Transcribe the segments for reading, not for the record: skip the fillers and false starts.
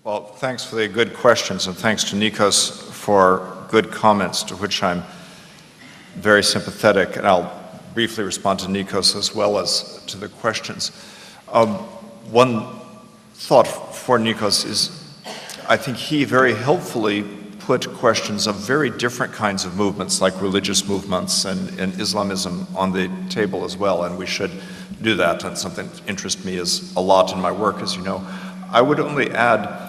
Well, thanks for the good questions, and thanks to Nikos for good comments, to which I'm very sympathetic, and I'll briefly respond to Nikos as well as to the questions. One thought for Nikos is, I think he very helpfully put questions of very different kinds of movements, like religious movements and Islamism, on the table as well, and we should do that. That's something that interests me a lot in my work, as you know. I would only add,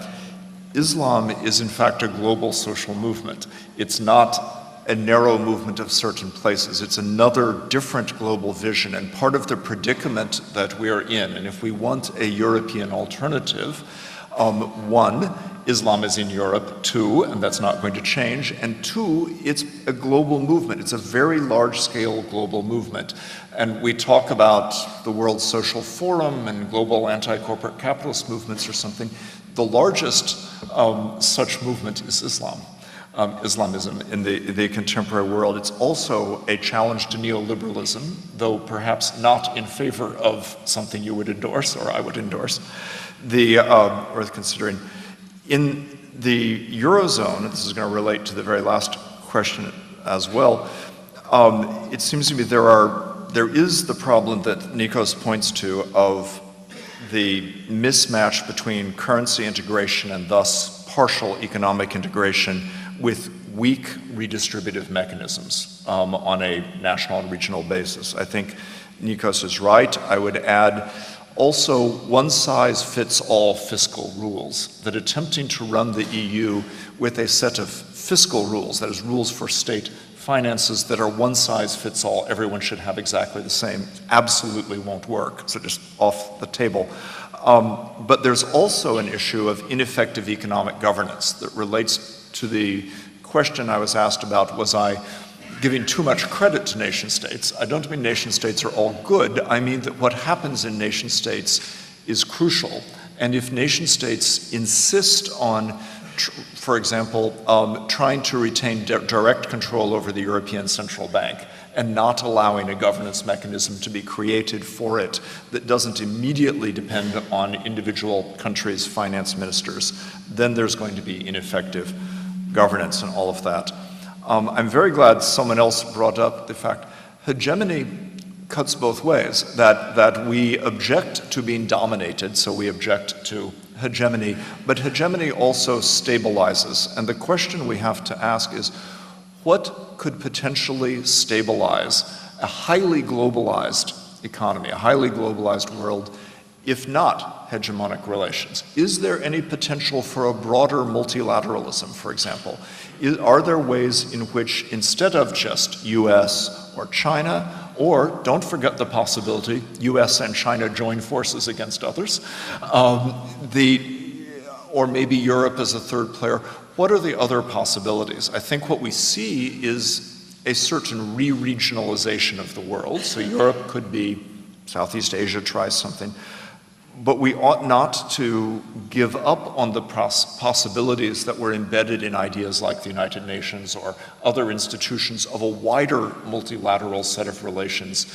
Islam is in fact a global social movement. It's not a narrow movement of certain places. It's another different global vision, and part of the predicament that we are in, and if we want a European alternative, one, Islam is in Europe, two, and that's not going to change, and two, it's a global movement. It's a very large-scale global movement. And we talk about the World Social Forum and global anti-corporate capitalist movements or something. The largest such movement is Islam, Islamism in the contemporary world. It's also a challenge to neoliberalism, though perhaps not in favor of something you would endorse or I would endorse. Worth considering. In the Eurozone, and this is going to relate to the very last question as well, it seems to me there is the problem that Nikos points to of the mismatch between currency integration and thus partial economic integration with weak redistributive mechanisms on a national and regional basis. I think Nikos is right. I would add also one-size-fits-all fiscal rules, that attempting to run the EU with a set of fiscal rules, that is, rules for state finances that are one-size-fits-all, everyone should have exactly the same, absolutely won't work, so just off the table. But there's also an issue of ineffective economic governance that relates to the question I was asked about, was I giving too much credit to nation states? I don't mean nation states are all good. I mean that what happens in nation states is crucial. And if nation states insist on, for example, trying to retain direct control over the European Central Bank and not allowing a governance mechanism to be created for it that doesn't immediately depend on individual countries' finance ministers, then there's going to be ineffective governance and all of that. I'm very glad someone else brought up the fact hegemony cuts both ways, that we object to being dominated, so we object to hegemony, but hegemony also stabilizes. And the question we have to ask is, what could potentially stabilize a highly globalized economy, a highly globalized world, if not hegemonic relations? Is there any potential for a broader multilateralism, for example? Are there ways in which, instead of just US or China, or don't forget the possibility, US and China join forces against others, or maybe Europe as a third player, what are the other possibilities? I think what we see is a certain re-regionalization of the world. So Europe could be, Southeast Asia tries something, but we ought not to give up on the possibilities that were embedded in ideas like the United Nations or other institutions of a wider multilateral set of relations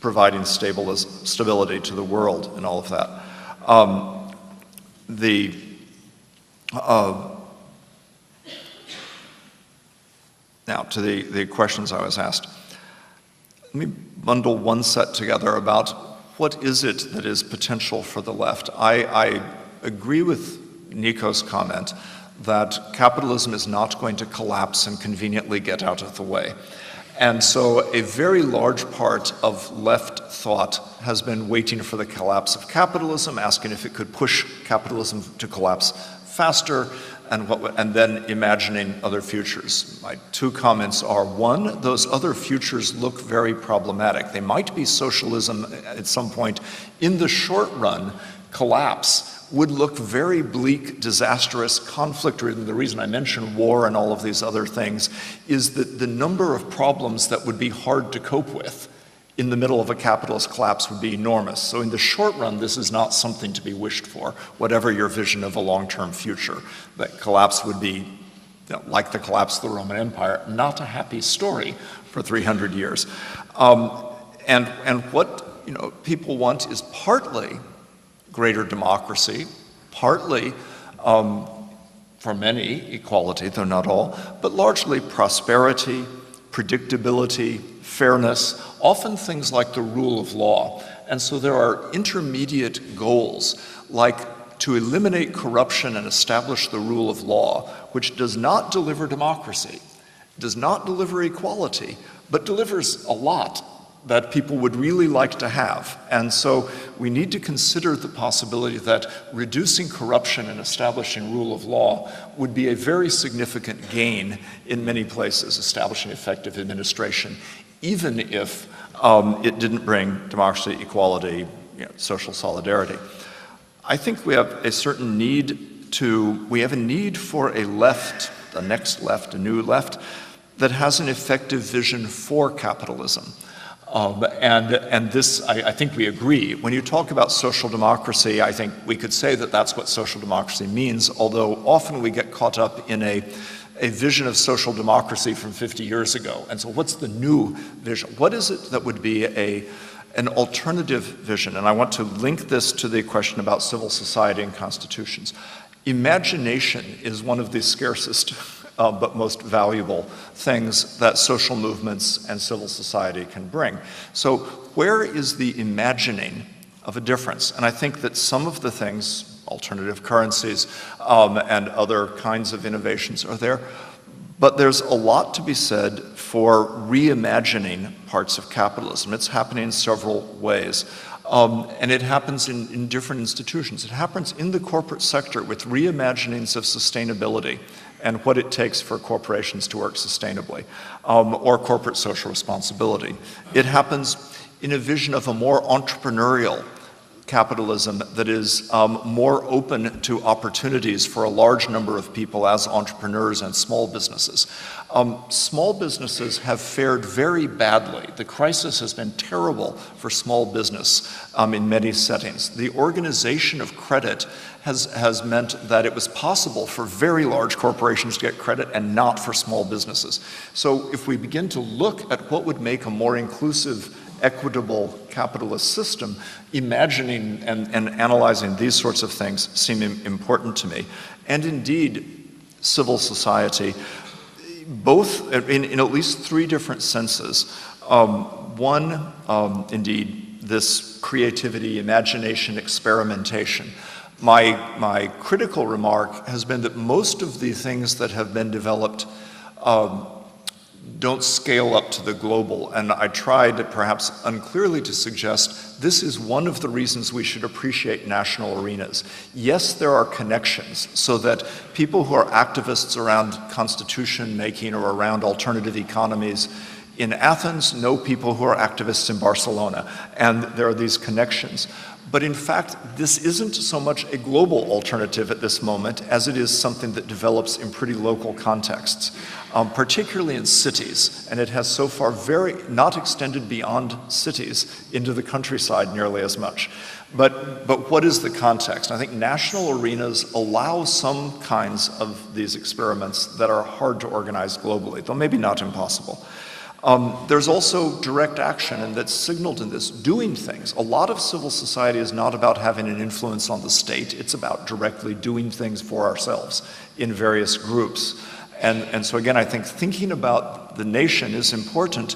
providing stability to the world and all of that. Now to the questions I was asked. Let me bundle one set together about what is it that is potential for the left? I agree with Nikos' comment that capitalism is not going to collapse and conveniently get out of the way. And so a very large part of left thought has been waiting for the collapse of capitalism, asking if it could push capitalism to collapse faster, and then imagining other futures. My two comments are, one, those other futures look very problematic. They might be socialism at some point. In the short run, collapse would look very bleak, disastrous, conflict-ridden. The reason I mention war and all of these other things is that the number of problems that would be hard to cope with in the middle of a capitalist collapse would be enormous. So in the short run, this is not something to be wished for, whatever your vision of a long-term future. That collapse would be, like the collapse of the Roman Empire, not a happy story for 300 years. And what people want is partly greater democracy, partly For many, equality, though not all, but largely prosperity, predictability, fairness, often things like the rule of law. And so there are intermediate goals, like to eliminate corruption and establish the rule of law, which does not deliver democracy, does not deliver equality, but delivers a lot that people would really like to have. And so we need to consider the possibility that reducing corruption and establishing rule of law would be a very significant gain in many places, establishing effective administration, even if it didn't bring democracy, equality, social solidarity. I think we have a certain need for a left, the next left, a new left, that has an effective vision for capitalism. And this, I think we agree. When you talk about social democracy, I think we could say that that's what social democracy means, although often we get caught up in a vision of social democracy from 50 years ago. And so what's the new vision? What is it that would be an alternative vision? And I want to link this to the question about civil society and constitutions. Imagination is one of the scarcest but most valuable things that social movements and civil society can bring. So where is the imagining of a difference? And I think that some of the things, alternative currencies and other kinds of innovations are there, but there's a lot to be said for reimagining parts of capitalism. It's happening in several ways. And it happens in different institutions. It happens in the corporate sector with reimaginings of sustainability and what it takes for corporations to work sustainably, or corporate social responsibility. It happens in a vision of a more entrepreneurial capitalism that is more open to opportunities for a large number of people as entrepreneurs and small businesses. Small businesses have fared very badly. The crisis has been terrible for small business in many settings. The organization of credit has meant that it was possible for very large corporations to get credit and not for small businesses. So if we begin to look at what would make a more inclusive, equitable capitalist system, imagining and analyzing these sorts of things seem important to me. And indeed, civil society, both in at least three different senses. One, indeed, this creativity, imagination, experimentation. My critical remark has been that most of the things that have been developed don't scale up to the global, and I tried perhaps unclearly to suggest this is one of the reasons we should appreciate national arenas. Yes, there are connections so that people who are activists around constitution making or around alternative economies in Athens know people who are activists in Barcelona, and there are these connections. But in fact, this isn't so much a global alternative at this moment as it is something that develops in pretty local contexts, particularly in cities. And it has so far not extended beyond cities into the countryside nearly as much. But what is the context? I think national arenas allow some kinds of these experiments that are hard to organize globally, though maybe not impossible. There's also direct action, and that's signaled in this, doing things. A lot of civil society is not about having an influence on the state, it's about directly doing things for ourselves in various groups. And so again, I think thinking about the nation is important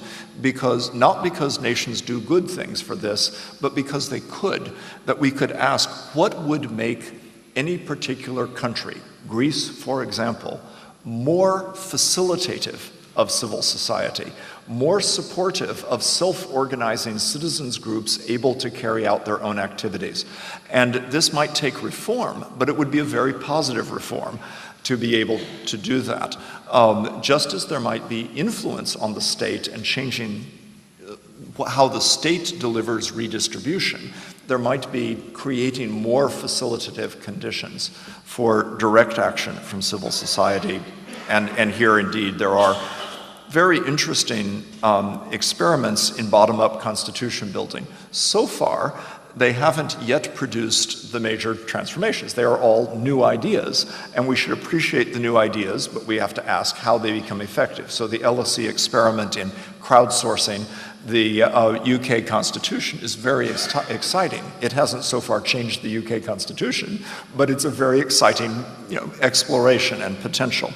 not because nations do good things for this, but because they could, that we could ask what would make any particular country, Greece, for example, more facilitative of civil society, more supportive of self-organizing citizens groups able to carry out their own activities. And this might take reform, but it would be a very positive reform to be able to do that. Just as there might be influence on the state and changing how the state delivers redistribution, there might be creating more facilitative conditions for direct action from civil society. And here indeed there are very interesting experiments in bottom-up constitution building. So far, they haven't yet produced the major transformations. They are all new ideas, and we should appreciate the new ideas, but we have to ask how they become effective. So the LSE experiment in crowdsourcing the UK Constitution is very exciting. It hasn't so far changed the UK Constitution, but it's a very exciting, exploration and potential.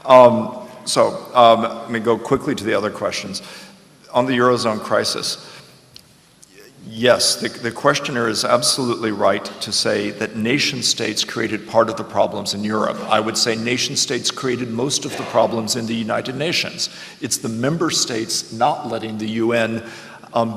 Let me go quickly to the other questions. On the Eurozone crisis, yes, the questioner is absolutely right to say that nation states created part of the problems in Europe. I would say nation states created most of the problems in the United Nations. It's the member states not letting the UN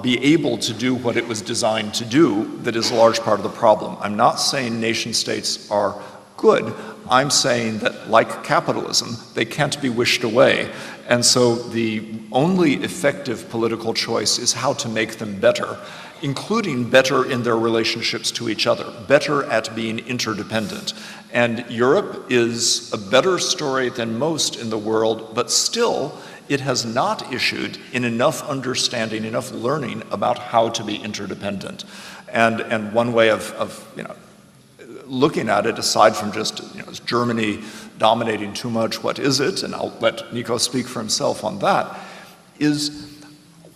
be able to do what it was designed to do that is a large part of the problem. I'm not saying nation states are good. I'm saying that, like capitalism, they can't be wished away. And so the only effective political choice is how to make them better, including better in their relationships to each other, better at being interdependent. And Europe is a better story than most in the world, but still it has not issued in enough understanding, enough learning about how to be interdependent. And one way of looking at it, aside from just, is Germany dominating too much, what is it? And I'll let Nikos speak for himself on that, is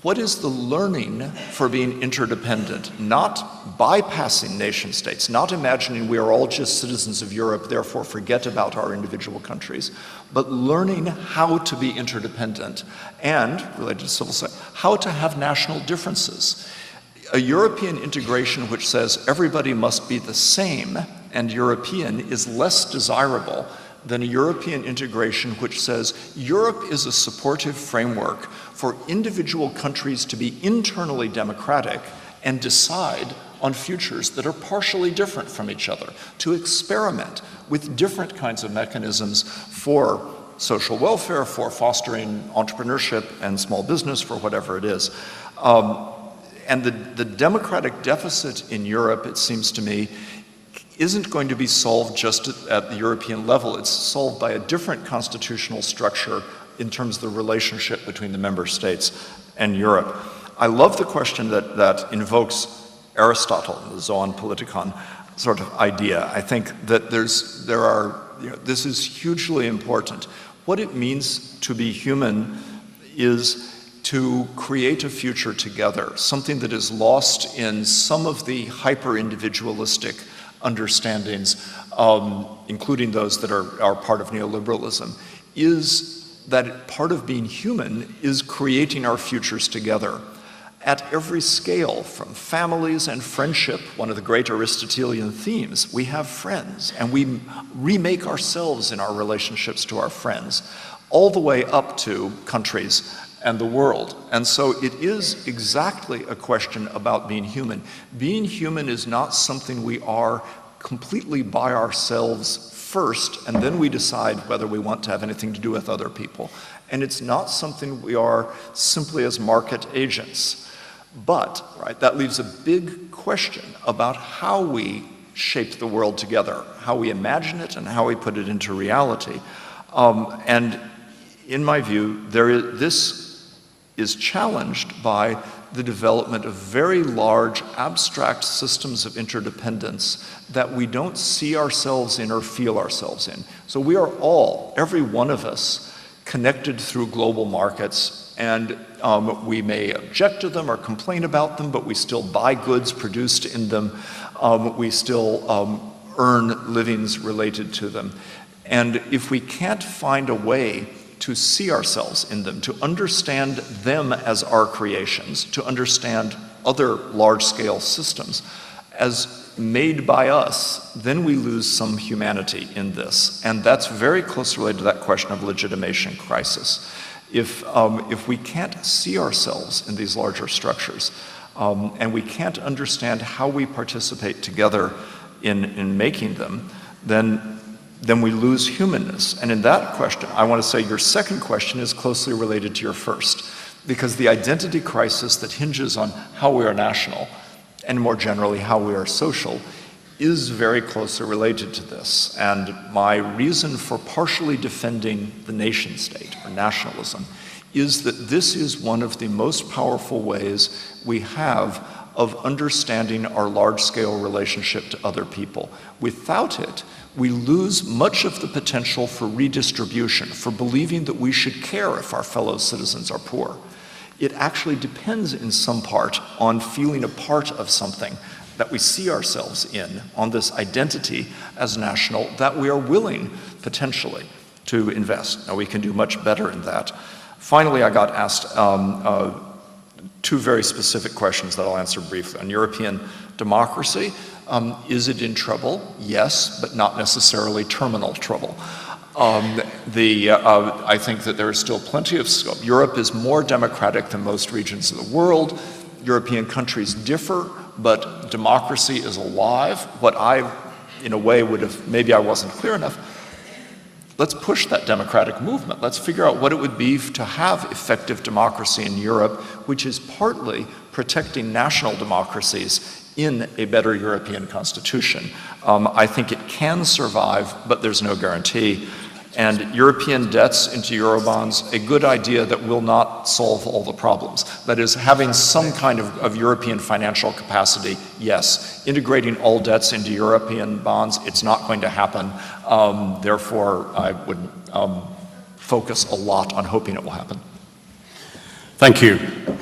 what is the learning for being interdependent? Not bypassing nation states, not imagining we are all just citizens of Europe, therefore forget about our individual countries, but learning how to be interdependent and, related to civil society, how to have national differences. A European integration which says everybody must be the same and European is less desirable than a European integration which says Europe is a supportive framework for individual countries to be internally democratic and decide on futures that are partially different from each other, to experiment with different kinds of mechanisms for social welfare, for fostering entrepreneurship and small business, for whatever it is. And the democratic deficit in Europe, it seems to me, isn't going to be solved just at the European level. It's solved by a different constitutional structure in terms of the relationship between the member states and Europe. I love the question that invokes Aristotle, the zoon politikon sort of idea. I think that this is hugely important. What it means to be human is to create a future together, something that is lost in some of the hyper-individualistic understandings, including those that are part of neoliberalism, is that part of being human is creating our futures together at every scale, from families and friendship, one of the great Aristotelian themes. We have friends, and we remake ourselves in our relationships to our friends, all the way up to countries and the world. And so it is exactly a question about being human. Being human is not something we are completely by ourselves first, and then we decide whether we want to have anything to do with other people. And it's not something we are simply as market agents. But, that leaves a big question about how we shape the world together, how we imagine it and how we put it into reality. And in my view, this is challenged by the development of very large abstract systems of interdependence that we don't see ourselves in or feel ourselves in. So we are all, every one of us, connected through global markets, and we may object to them or complain about them, but we still buy goods produced in them. We still earn livings related to them. And if we can't find a way to see ourselves in them, to understand them as our creations, to understand other large-scale systems as made by us, then we lose some humanity in this. And that's very closely related to that question of legitimation crisis. If we can't see ourselves in these larger structures, and we can't understand how we participate together in making them, then we lose humanness. And in that question, I want to say your second question is closely related to your first, because the identity crisis that hinges on how we are national, and more generally how we are social, is very closely related to this. And my reason for partially defending the nation state, or nationalism, is that this is one of the most powerful ways we have of understanding our large-scale relationship to other people. Without it, we lose much of the potential for redistribution, for believing that we should care if our fellow citizens are poor. It actually depends in some part on feeling a part of something that we see ourselves in, on this identity as national, that we are willing, potentially, to invest. Now, we can do much better in that. Finally, I got asked two very specific questions that I'll answer briefly. On European democracy, is it in trouble? Yes, but not necessarily terminal trouble. I think that there is still plenty of scope. Europe is more democratic than most regions of the world. European countries differ, but democracy is alive. What I, in a way, would have, maybe I wasn't clear enough, let's push that democratic movement. Let's figure out what it would be to have effective democracy in Europe, which is partly protecting national democracies in a better European constitution. I think it can survive, but there's no guarantee. And European debts into Eurobonds, a good idea that will not solve all the problems. That is, having some kind of European financial capacity, yes. Integrating all debts into European bonds, it's not going to happen. Therefore, I would focus a lot on hoping it will happen. Thank you.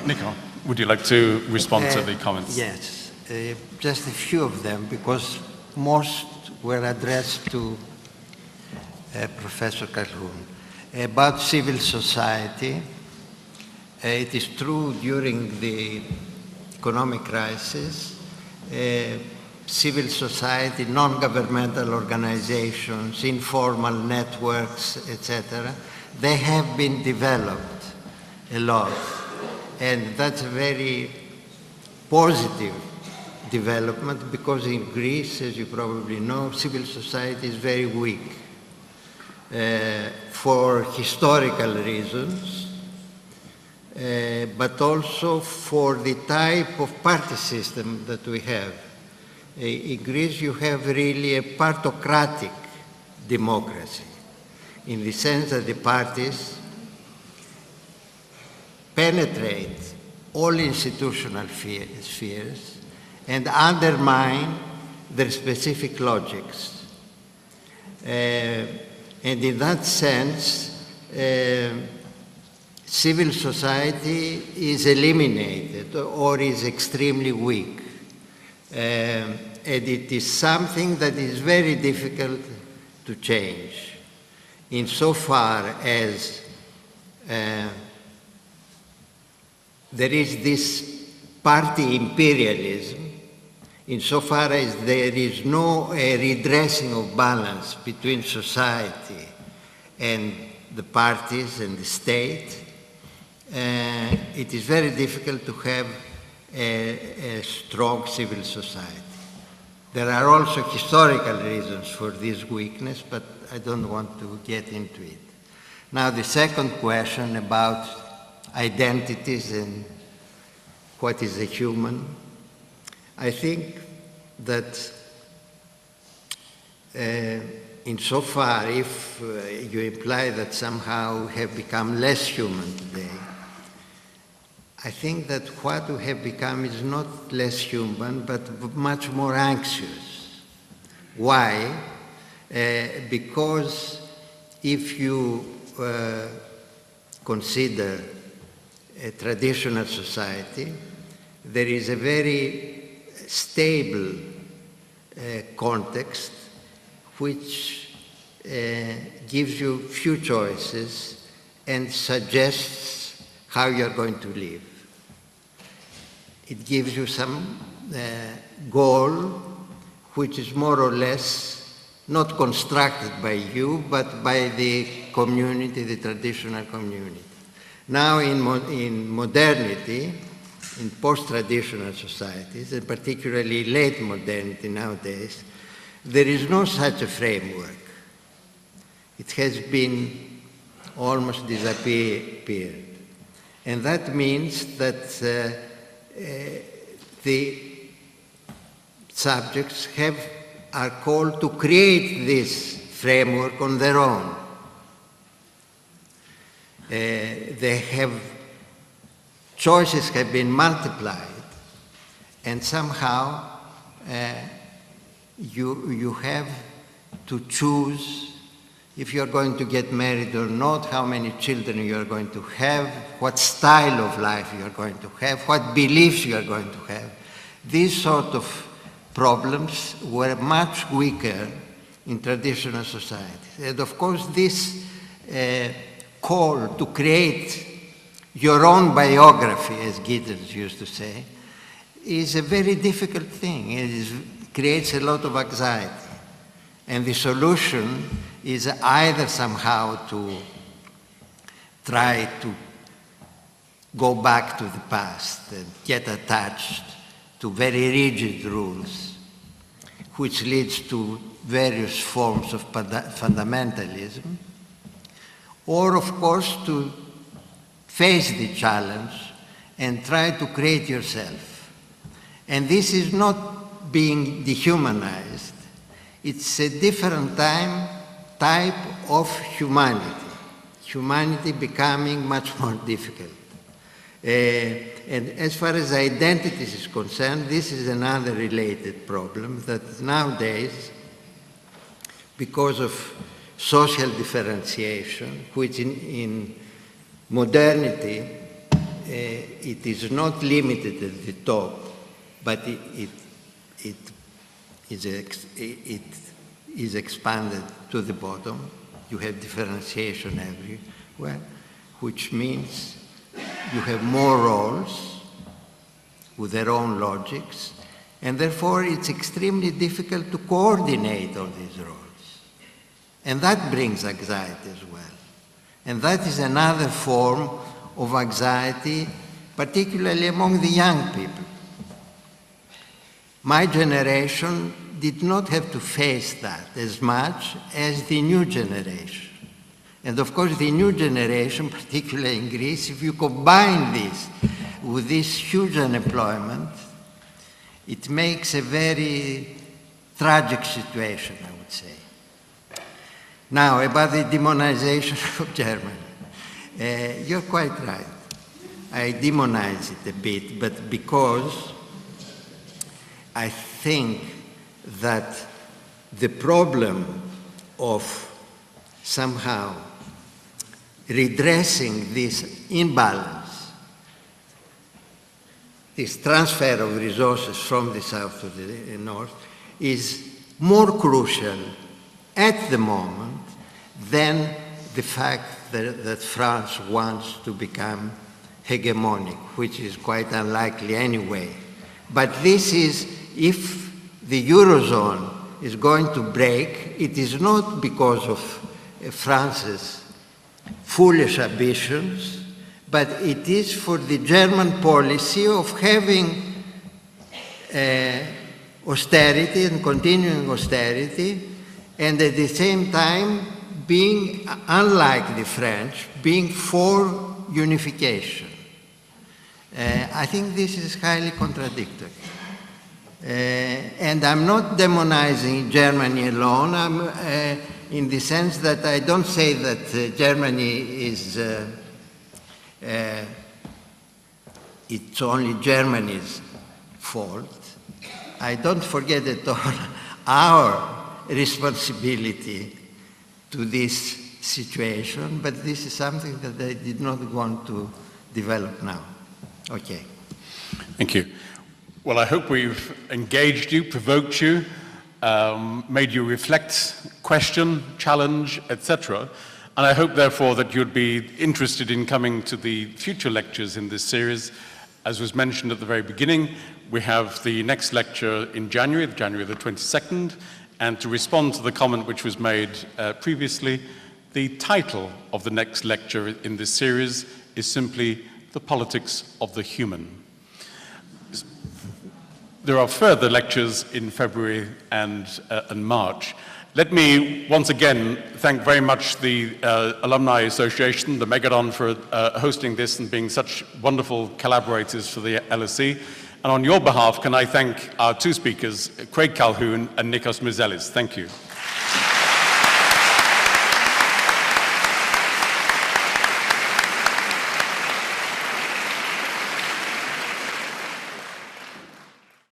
Nikos, would you like to respond to the comments? Yes. Just a few of them, because most were addressed to Professor Calhoun. About civil society, it is true during the economic crisis, civil society, non-governmental organizations, informal networks, etc., they have been developed a lot. And that's a very positive development, because in Greece, as you probably know, civil society is very weak for historical reasons, but also for the type of party system that we have. In Greece, you have really a partocratic democracy, in the sense that the parties penetrate all institutional spheres and undermine their specific logics. And in that sense, civil society is eliminated or is extremely weak. And it is something that is very difficult to change, insofar as there is this party imperialism, insofar as there is no redressing of balance between society and the parties and the state, it is very difficult to have a strong civil society. There are also historical reasons for this weakness, but I don't want to get into it. Now, the second question about identities and what is a human. I think that insofar, if you imply that somehow we have become less human today, I think that what we have become is not less human, but much more anxious. Why? Because if you consider a traditional society, there is a very stable context which gives you few choices and suggests how you are going to live. It gives you some goal which is more or less not constructed by you, but by the community, the traditional community. Now in modernity, in post-traditional societies, and particularly late modernity nowadays, there is no such a framework. It has been almost disappeared. And that means that the subjects are called to create this framework on their own. Choices have been multiplied, and somehow you have to choose if you're going to get married or not, how many children you're going to have, what style of life you're going to have, what beliefs you're going to have. These sort of problems were much weaker in traditional societies. And of course, this call to create your own biography, as Giddens used to say, is a very difficult thing. It creates a lot of anxiety. And the solution is either somehow to try to go back to the past and get attached to very rigid rules, which leads to various forms of fundamentalism, or of course to face the challenge and try to create yourself. And this is not being dehumanized. It's a different type of humanity. Humanity becoming much more difficult. And as far as identities is concerned, this is another related problem that nowadays, because of social differentiation, which in modernity, it is not limited at the top, but it is expanded to the bottom. You have differentiation everywhere, which means you have more roles with their own logics, and therefore it's extremely difficult to coordinate all these roles. And that brings anxiety as well. And that is another form of anxiety, particularly among the young people. My generation did not have to face that as much as the new generation. And of course, the new generation, particularly in Greece, if you combine this with this huge unemployment, it makes a very tragic situation, I would say. Now, about the demonization of Germany. You're quite right. I demonize it a bit, but because I think that the problem of somehow redressing this imbalance, this transfer of resources from the south to the north, is more crucial at the moment than the fact that France wants to become hegemonic, which is quite unlikely anyway. But this is, if the Eurozone is going to break, it is not because of France's foolish ambitions, but it is for the German policy of having austerity and continuing austerity, and at the same time being, unlike the French, being for unification. I think this is highly contradictory. And I'm not demonizing Germany alone. I'm in the sense that I don't say that Germany is, it's only Germany's fault. I don't forget at all our responsibility to this situation, but this is something that I did not want to develop now. Okay. Thank you. Well, I hope we've engaged you, provoked you, made you reflect, question, challenge, etc. And I hope, therefore, that you'd be interested in coming to the future lectures in this series. As was mentioned at the very beginning, we have the next lecture in January the 22nd. And to respond to the comment which was made previously, the title of the next lecture in this series is simply The Politics of the Human. There are further lectures in February and March. Let me once again thank very much the Alumni Association, the Megaron, for hosting this and being such wonderful collaborators for the LSE. And on your behalf, can I thank our two speakers, Craig Calhoun and Nikos Mouzelis. Thank you.